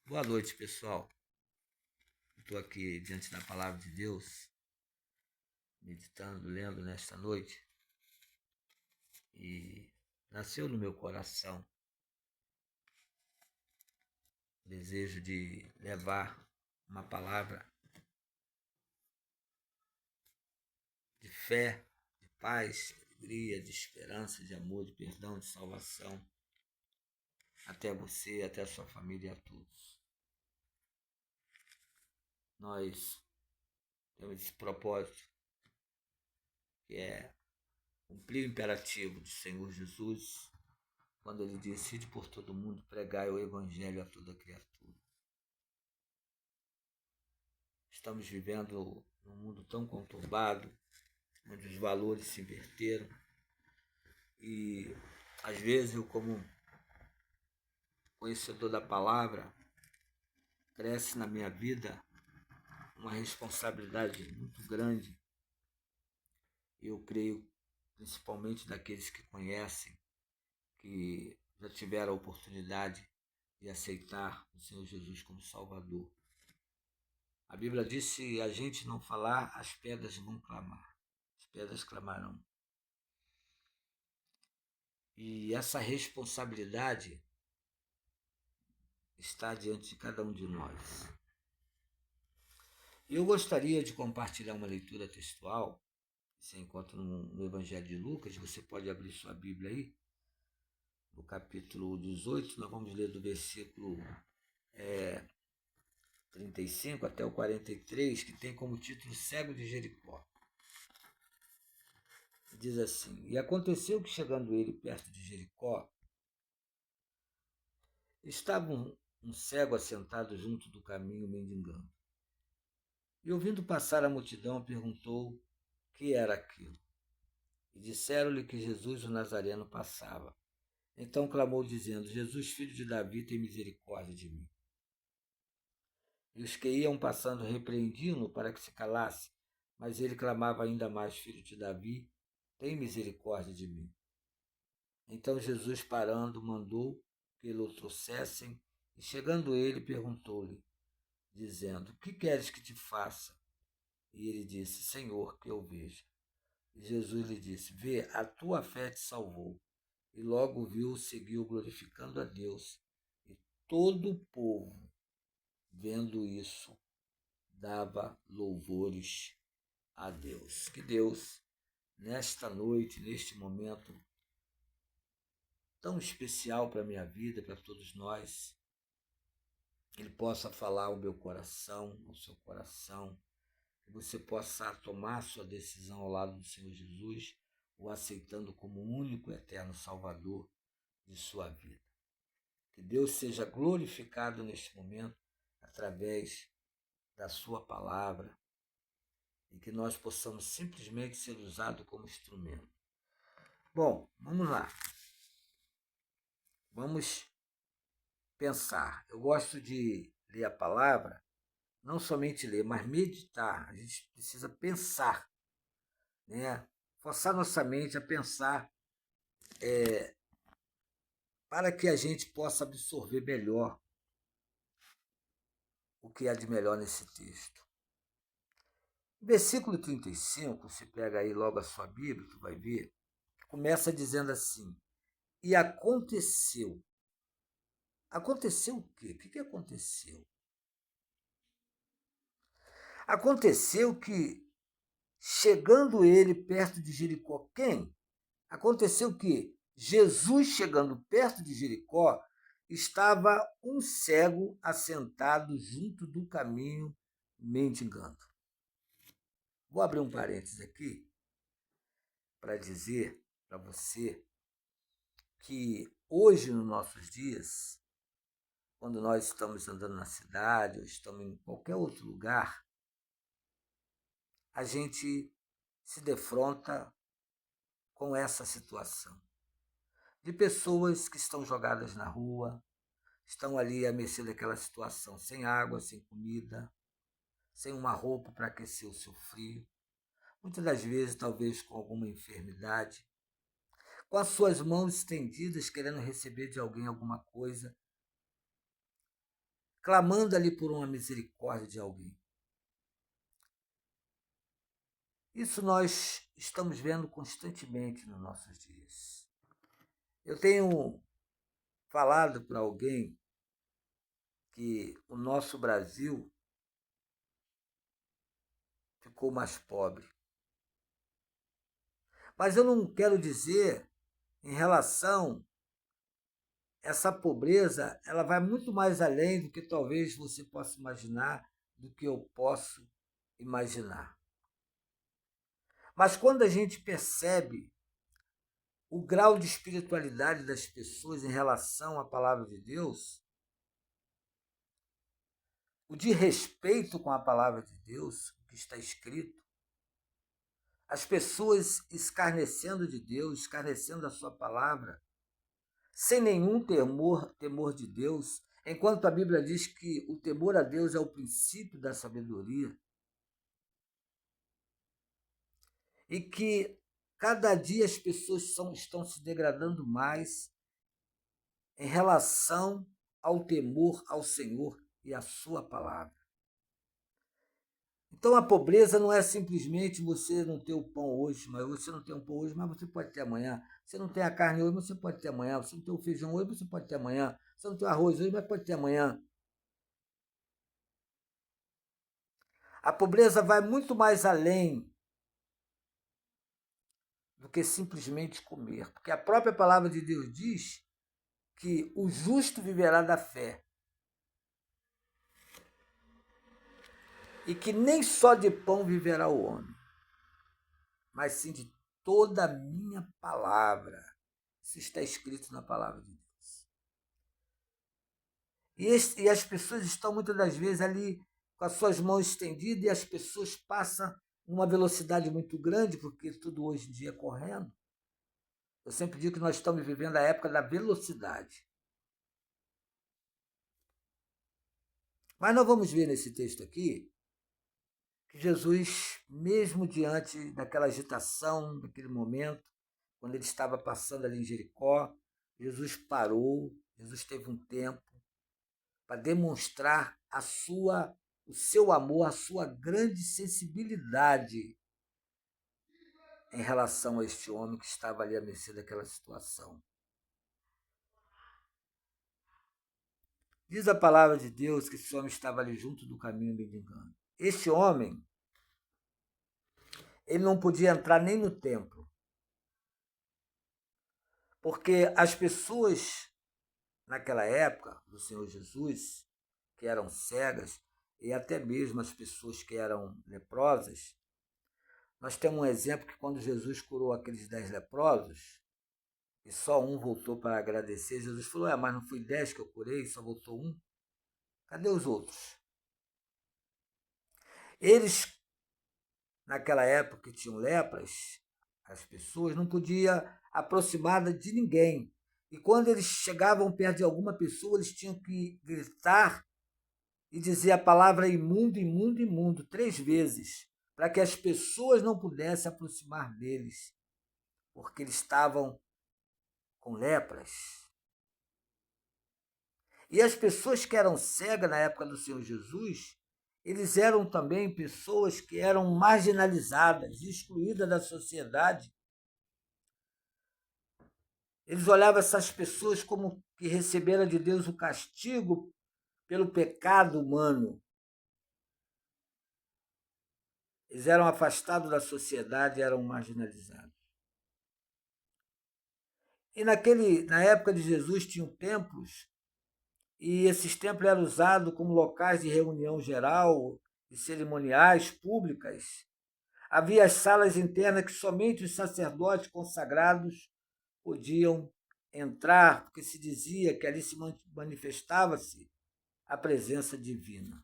Boa noite, pessoal. Estou aqui diante da palavra de Deus, meditando, lendo nesta noite, e nasceu no meu coração o desejo de levar uma palavra de fé, de paz, de alegria, de esperança, de amor, de perdão, de salvação, até você, até a sua família e a todos. Nós temos esse propósito, que é cumprir o imperativo do Senhor Jesus, quando ele disse: "Ide por todo mundo, pregai o evangelho a toda criatura". Estamos vivendo num mundo tão conturbado, onde os valores se inverteram, e às vezes eu, como conhecedor da palavra, cresce na minha vida uma responsabilidade muito grande. Eu creio, principalmente daqueles que conhecem, que já tiveram a oportunidade de aceitar o Senhor Jesus como Salvador. A Bíblia diz: se a gente não falar, as pedras vão clamar. As pedras clamarão. E essa responsabilidade está diante de cada um de nós. Eu gostaria de compartilhar uma leitura textual, que você encontra no Evangelho de Lucas. Você pode abrir sua Bíblia aí, no capítulo 18, nós vamos ler do versículo 35 até o 43, que tem como título Cego de Jericó. Diz assim: E aconteceu que, chegando ele perto de Jericó, estava um cego assentado junto do caminho mendigando. E ouvindo passar a multidão, perguntou que era aquilo. E disseram-lhe que Jesus o Nazareno passava. Então clamou, dizendo: Jesus, filho de Davi, tem misericórdia de mim. E os que iam passando repreendiam-no para que se calasse, mas ele clamava ainda mais: Filho de Davi, tem misericórdia de mim. Então Jesus, parando, mandou que o trouxessem, e chegando ele, perguntou-lhe, dizendo: Que queres que te faça? E ele disse: Senhor, que eu veja. E Jesus lhe disse: Vê, a tua fé te salvou. E logo viu, seguiu glorificando a Deus. E todo o povo, vendo isso, dava louvores a Deus. Que Deus, nesta noite, neste momento tão especial para a minha vida, para todos nós, Ele possa falar ao meu coração, ao seu coração, que você possa tomar sua decisão ao lado do Senhor Jesus, o aceitando como único e eterno Salvador de sua vida. Que Deus seja glorificado neste momento através da sua palavra e que nós possamos simplesmente ser usados como instrumento. Bom, vamos lá. Vamos pensar. Eu gosto de ler a palavra, não somente ler, mas meditar. A gente precisa pensar, né? Forçar nossa mente a pensar para que a gente possa absorver melhor o que há de melhor nesse texto. Versículo 35, se pega aí logo a sua Bíblia, tu vai ver, começa dizendo assim: E aconteceu. Aconteceu o quê? O que aconteceu? Aconteceu que, chegando ele perto de Jericó, quem? Aconteceu que Jesus, chegando perto de Jericó, estava um cego assentado junto do caminho, mendigando. Vou abrir um parênteses aqui para dizer para você que hoje, nos nossos dias, quando nós estamos andando na cidade ou estamos em qualquer outro lugar, a gente se defronta com essa situação de pessoas que estão jogadas na rua, estão ali à mercê daquela situação, sem água, sem comida, sem uma roupa para aquecer o seu frio, muitas das vezes talvez com alguma enfermidade, com as suas mãos estendidas querendo receber de alguém alguma coisa, clamando ali por uma misericórdia de alguém. Isso nós estamos vendo constantemente nos nossos dias. Eu tenho falado para alguém que o nosso Brasil ficou mais pobre. Mas eu não quero dizer em relação a essa pobreza, ela vai muito mais além do que talvez você possa imaginar, do que eu posso imaginar. Mas quando a gente percebe o grau de espiritualidade das pessoas em relação à palavra de Deus, o de respeito com a palavra de Deus, o que está escrito, as pessoas escarnecendo de Deus, escarnecendo da sua palavra, sem nenhum temor de Deus, enquanto a Bíblia diz que o temor a Deus é o princípio da sabedoria, e que cada dia as pessoas estão se degradando mais em relação ao temor ao Senhor e à sua palavra. Então a pobreza não é simplesmente você não ter o pão hoje, mas você não tem o pão hoje, mas você pode ter amanhã. Você não tem a carne hoje, mas você pode ter amanhã. Você não tem o feijão hoje, mas você pode ter amanhã. Você não tem o arroz hoje, mas pode ter amanhã. A pobreza vai muito mais além do que simplesmente comer, porque a própria palavra de Deus diz que o justo viverá da fé e que nem só de pão viverá o homem, mas sim de toda a minha palavra. Isso está escrito na palavra de Deus. E as pessoas estão muitas das vezes ali com as suas mãos estendidas e as pessoas passam numa velocidade muito grande, porque tudo hoje em dia é correndo. Eu sempre digo que nós estamos vivendo a época da velocidade. Mas nós vamos ver nesse texto aqui que Jesus, mesmo diante daquela agitação, daquele momento, quando ele estava passando ali em Jericó, Jesus parou, Jesus teve um tempo para demonstrar o seu amor, a sua grande sensibilidade em relação a este homem que estava ali à mercê daquela situação. Diz a palavra de Deus que esse homem estava ali junto do caminho mendigando. Este homem, ele não podia entrar nem no templo, porque as pessoas naquela época do Senhor Jesus, que eram cegas, e até mesmo as pessoas que eram leprosas, nós temos um exemplo que quando Jesus curou aqueles 10 leprosos, e só um voltou para agradecer, Jesus falou, mas não fui 10 que eu curei, só voltou um? Cadê os outros? Eles, naquela época que tinham lepras, as pessoas não podiam aproximar de ninguém. E quando eles chegavam perto de alguma pessoa, eles tinham que gritar e dizer a palavra imundo, imundo, imundo, 3 vezes, para que as pessoas não pudessem aproximar deles, porque eles estavam com lepras. E as pessoas que eram cegas na época do Senhor Jesus, eles eram também pessoas que eram marginalizadas, excluídas da sociedade. Eles olhavam essas pessoas como que receberam de Deus o castigo pelo pecado humano. Eles eram afastados da sociedade, eram marginalizados. E na época de Jesus tinham templos, e esses templos eram usados como locais de reunião geral, de cerimoniais públicas. Havia as salas internas que somente os sacerdotes consagrados podiam entrar, porque se dizia que ali se manifestava-se a presença divina.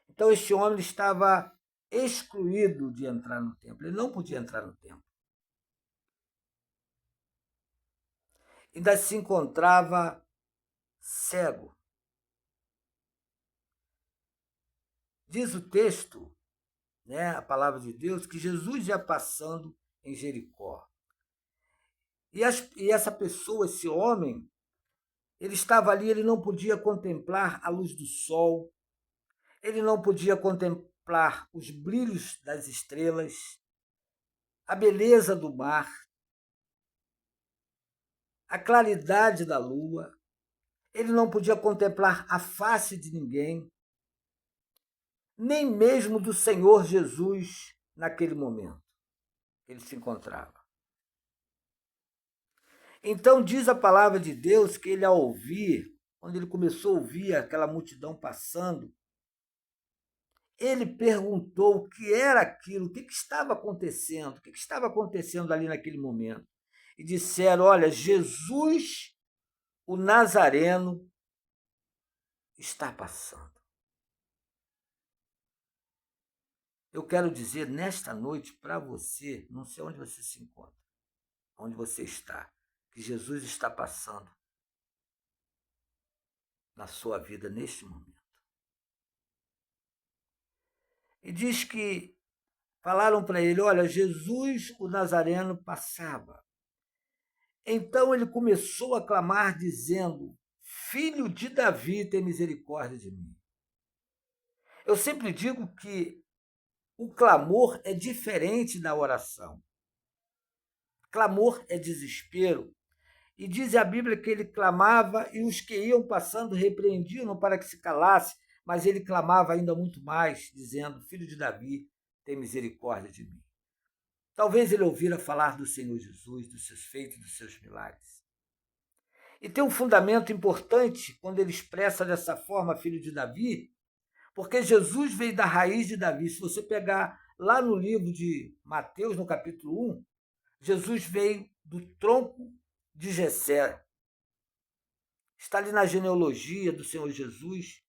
Então este homem estava excluído de entrar no templo, ele não podia entrar no templo. Ainda se encontrava cego. Diz o texto, né, a palavra de Deus, que Jesus ia passando em Jericó. E essa pessoa, esse homem, Ele estava ali, ele não podia contemplar a luz do sol, ele não podia contemplar os brilhos das estrelas, a beleza do mar, a claridade da lua. Ele não podia contemplar a face de ninguém, nem mesmo do Senhor Jesus naquele momento que ele se encontrava. Então diz a palavra de Deus que ele, ao ouvir, quando ele começou a ouvir aquela multidão passando, ele perguntou o que era aquilo, o que estava acontecendo, o que estava acontecendo ali naquele momento. E disseram: olha, Jesus, o Nazareno, está passando. Eu quero dizer nesta noite para você, não sei onde você se encontra, onde você está, que Jesus está passando na sua vida neste momento. E diz que falaram para ele: olha, Jesus, o Nazareno, passava. Então ele começou a clamar, dizendo: Filho de Davi, tem misericórdia de mim. Eu sempre digo que o clamor é diferente da oração. Clamor é desespero. E diz a Bíblia que ele clamava e os que iam passando repreendiam-no para que se calasse, mas ele clamava ainda muito mais, dizendo: Filho de Davi, tem misericórdia de mim. Talvez ele ouvira falar do Senhor Jesus, dos seus feitos, dos seus milagres. E tem um fundamento importante quando ele expressa dessa forma, filho de Davi, porque Jesus veio da raiz de Davi. Se você pegar lá no livro de Mateus, no capítulo 1, Jesus veio do tronco de Jessé. Está ali na genealogia do Senhor Jesus.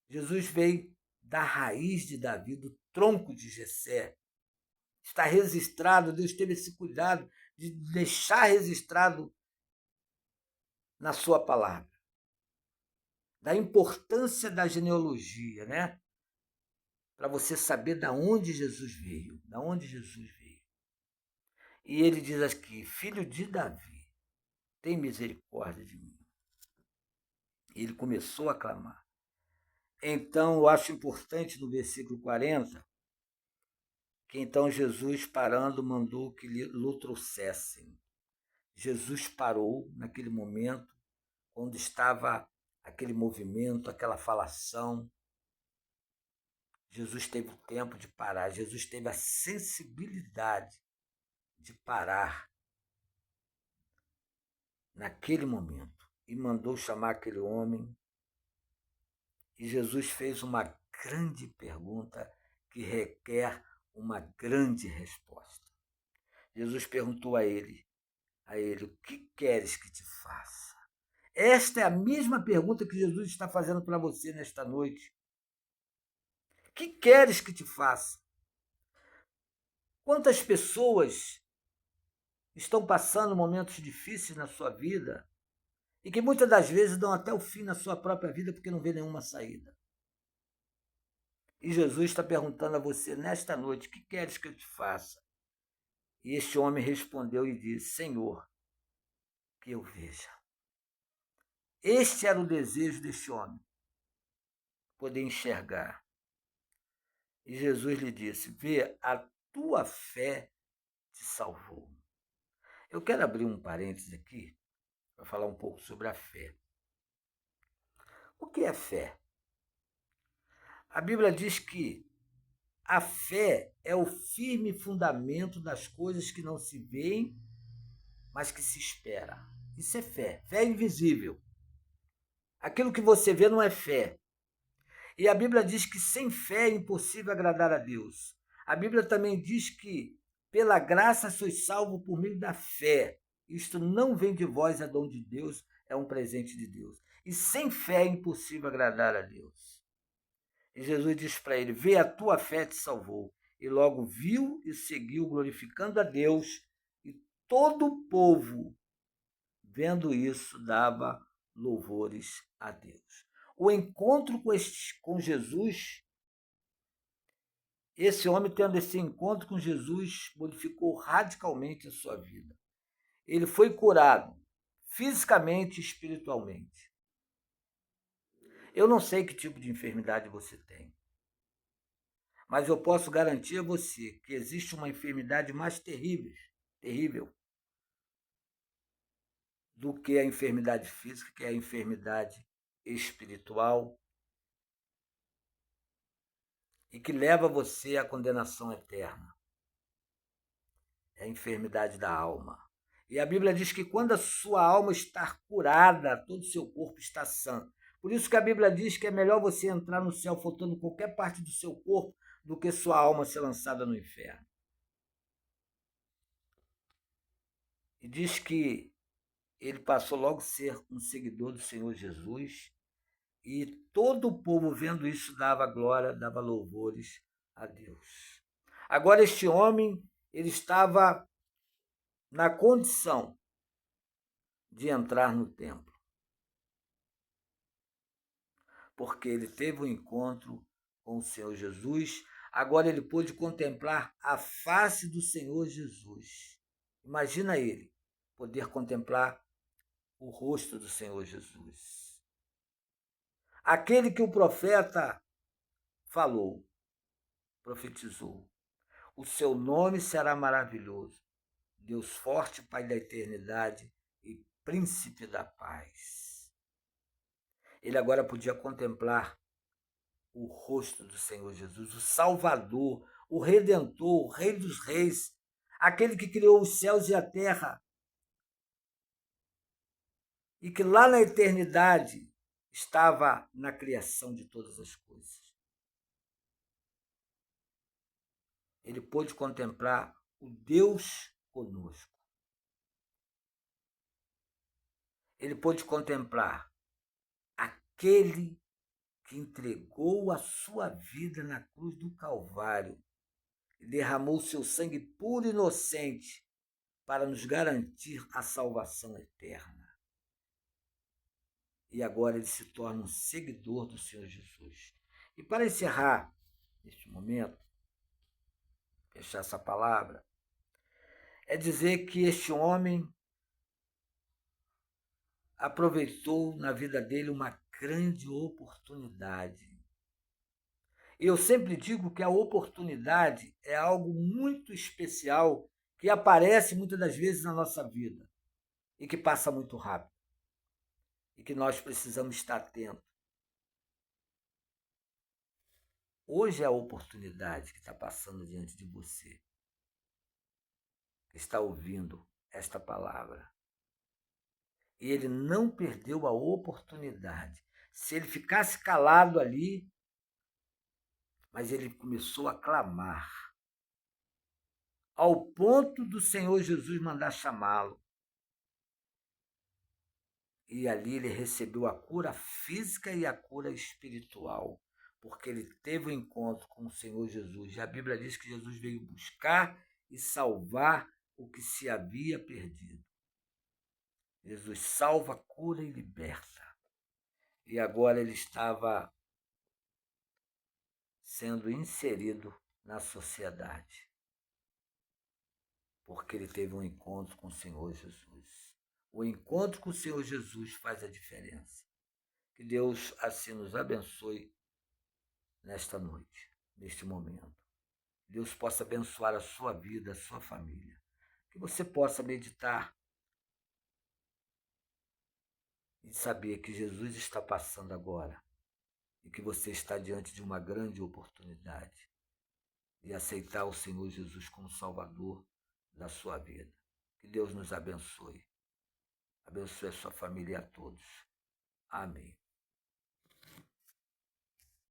Jesus veio da raiz de Davi, do tronco de Jessé. Está registrado, Deus teve esse cuidado de deixar registrado na sua palavra. Da importância da genealogia, né? Para você saber de onde Jesus veio, da onde Jesus veio. E ele diz aqui: Filho de Davi, tem misericórdia de mim. E ele começou a clamar. Então, eu acho importante no versículo 40, que então Jesus, parando, mandou que lhe trouxessem. Jesus parou naquele momento, quando estava aquele movimento, aquela falação. Jesus teve o tempo de parar, Jesus teve a sensibilidade de parar naquele momento e mandou chamar aquele homem. E Jesus fez uma grande pergunta que requer uma grande resposta. Jesus perguntou a ele: o que queres que te faça? Esta é a mesma pergunta que Jesus está fazendo para você nesta noite. O que queres que te faça? Quantas pessoas estão passando momentos difíceis na sua vida e que muitas das vezes dão até o fim na sua própria vida porque não vê nenhuma saída? E Jesus está perguntando a você nesta noite: o que queres que eu te faça? E este homem respondeu e disse: Senhor, que eu veja. Este era o desejo deste homem, poder enxergar. E Jesus lhe disse: vê, a tua fé te salvou. Eu quero abrir um parênteses aqui para falar um pouco sobre a fé. O que é fé? A Bíblia diz que a fé é o firme fundamento das coisas que não se veem, mas que se espera. Isso é fé. Fé é invisível. Aquilo que você vê não é fé. E a Bíblia diz que sem fé é impossível agradar a Deus. A Bíblia também diz que pela graça sois salvos por meio da fé. Isto não vem de vós, é dom de Deus, é um presente de Deus. E sem fé é impossível agradar a Deus. E Jesus diz para ele: vê, a tua fé te salvou. E logo viu e seguiu glorificando a Deus. E todo o povo, vendo isso, dava louvores a Deus. O encontro com Jesus, esse homem tendo esse encontro com Jesus, modificou radicalmente a sua vida. Ele foi curado fisicamente e espiritualmente. Eu não sei que tipo de enfermidade você tem, mas eu posso garantir a você que existe uma enfermidade mais terrível do que a enfermidade física, que é a enfermidade espiritual, e que leva você à condenação eterna. É a enfermidade da alma. E a Bíblia diz que quando a sua alma está curada, todo o seu corpo está sã. Por isso que a Bíblia diz que é melhor você entrar no céu faltando qualquer parte do seu corpo do que sua alma ser lançada no inferno. E diz que ele passou logo a ser um seguidor do Senhor Jesus, e todo o povo, vendo isso, dava glória, dava louvores a Deus. Agora, este homem, ele estava na condição de entrar no templo, porque ele teve um encontro com o Senhor Jesus. Agora ele pôde contemplar a face do Senhor Jesus. Imagina ele poder contemplar o rosto do Senhor Jesus. Aquele que o profeta falou, profetizou. O seu nome será maravilhoso, Deus forte, Pai da eternidade e Príncipe da paz. Ele agora podia contemplar o rosto do Senhor Jesus, o Salvador, o Redentor, o Rei dos Reis, aquele que criou os céus e a terra, e que lá na eternidade estava na criação de todas as coisas. Ele pôde contemplar o Deus conosco. Ele pôde contemplar aquele que entregou a sua vida na cruz do Calvário e derramou seu sangue puro e inocente para nos garantir a salvação eterna. E agora ele se torna um seguidor do Senhor Jesus. E para encerrar neste momento, fechar essa palavra, é dizer que este homem aproveitou na vida dele uma grande oportunidade. E eu sempre digo que a oportunidade é algo muito especial que aparece muitas das vezes na nossa vida e que passa muito rápido. E que nós precisamos estar atentos. Hoje é a oportunidade que está passando diante de você, que está ouvindo esta palavra. E ele não perdeu a oportunidade. Se ele ficasse calado ali, mas ele começou a clamar, ao ponto do Senhor Jesus mandar chamá-lo. E ali ele recebeu a cura física e a cura espiritual, porque ele teve um encontro com o Senhor Jesus. E a Bíblia diz que Jesus veio buscar e salvar o que se havia perdido. Jesus salva, cura e liberta. E agora ele estava sendo inserido na sociedade, porque ele teve um encontro com o Senhor Jesus. O encontro com o Senhor Jesus faz a diferença. Que Deus assim nos abençoe nesta noite, neste momento. Deus possa abençoar a sua vida, a sua família. Que você possa meditar e saber que Jesus está passando agora e que você está diante de uma grande oportunidade de aceitar o Senhor Jesus como Salvador da sua vida. Que Deus nos abençoe. Abençoe a sua família e a todos. Amém.